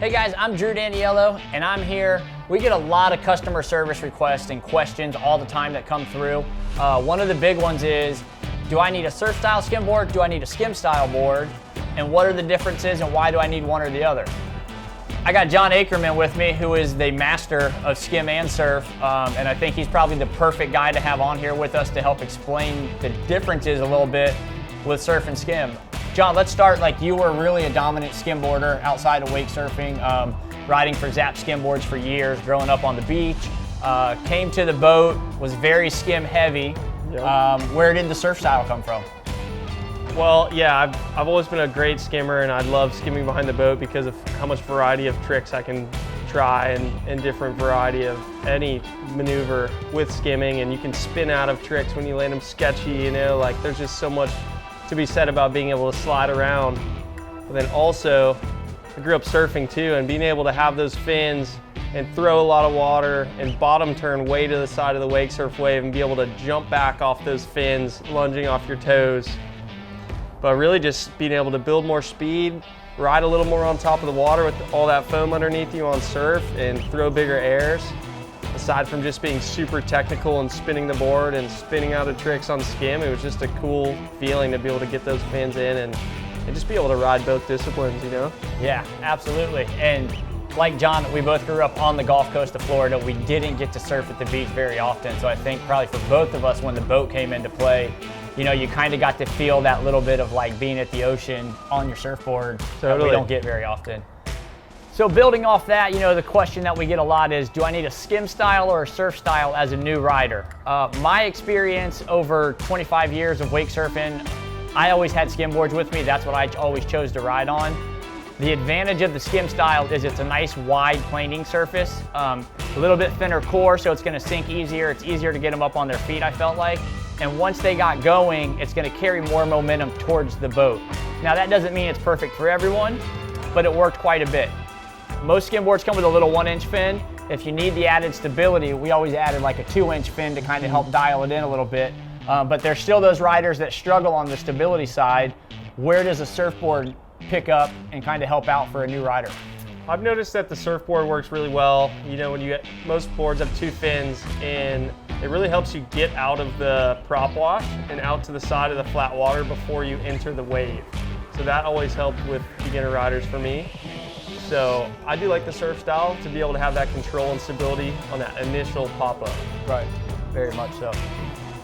Hey guys, I'm Danielo, and I'm here. We get a lot of customer service requests and questions all the time that come through. One of the big ones is, do I need a surf style skimboard? Do I need a skim style board? And what are the differences and why do I need one or the other? I got John Akerman with me, who is the master of skim and surf, and I think he's probably the perfect guy to have on here with us to help explain the differences a little bit with surf and skim. John, let's start like you were really a dominant skimboarder outside of wake surfing, riding for Zap skimboards for years, growing up on the beach. Came to the boat, was very skim heavy. Yep. Where did the surf style come from? Well, yeah, I've always been a great skimmer, and I love skimming behind the boat because of how much variety of tricks I can try and different variety of any maneuver with skimming, and you can spin out of tricks when you land them sketchy, you know, like there's just so much to be said about being able to slide around. But then also, I grew up surfing too, and being able to have those fins and throw a lot of water and bottom turn way to the side of the wake surf wave and be able to jump back off those fins, lunging off your toes. But really just being able to build more speed, ride a little more on top of the water with all that foam underneath you on surf, and throw bigger airs. Aside from just being super technical and spinning the board and spinning out of tricks on skim, it was just a cool feeling to be able to get those fins in and just be able to ride both disciplines, you know? Yeah, absolutely. And like John, we both grew up on the Gulf Coast of Florida. We didn't get to surf at the beach very often. So I think probably for both of us, when the boat came into play, you know, you kind of got to feel that little bit of like being at the ocean on your surfboard. Totally. That we don't get very often. So building off that, you know, the question that we get a lot is, do I need a skim style or a surf style as a new rider? My experience over 25 years of wake surfing, I always had skimboards with me. That's what I always chose to ride on. The advantage of the skim style is it's a nice wide planing surface, a little bit thinner core, so it's gonna sink easier. It's easier to get them up on their feet, I felt like. And once they got going, it's gonna carry more momentum towards the boat. Now that doesn't mean it's perfect for everyone, but it worked quite a bit. Most skimboards come with a little 1-inch fin. If you need the added stability, we always added like a 2-inch fin to kind of help dial it in a little bit. But there's still those riders that struggle on the stability side. Where does a surfboard pick up and kind of help out for a new rider? I've noticed that the surfboard works really well. You know, when you get, most boards have 2 fins, and it really helps you get out of the prop wash and out to the side of the flat water before you enter the wave. So that always helped with beginner riders for me. So I do like the surf style to be able to have that control and stability on that initial pop-up. Right, very much so.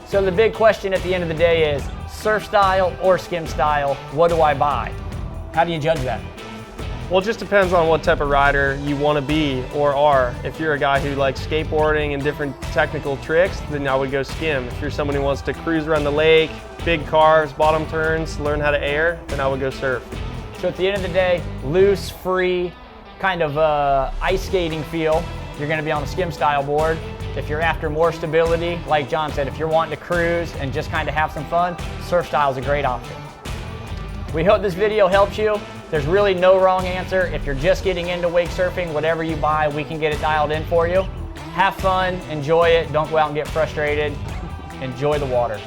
So the big question at the end of the day is, surf style or skim style, what do I buy? How do you judge that? Well, it just depends on what type of rider you want to be or are. If you're a guy who likes skateboarding and different technical tricks, then I would go skim. If you're someone who wants to cruise around the lake, big carves, bottom turns, learn how to air, then I would go surf. So at the end of the day, loose, free, kind of ice skating feel, you're gonna be on a skim style board. If you're after more stability, like John said, if you're wanting to cruise and just kind of have some fun, surf style is a great option. We hope this video helps you. There's really no wrong answer. If you're just getting into wake surfing, whatever you buy, we can get it dialed in for you. Have fun, enjoy it, don't go out and get frustrated. Enjoy the water.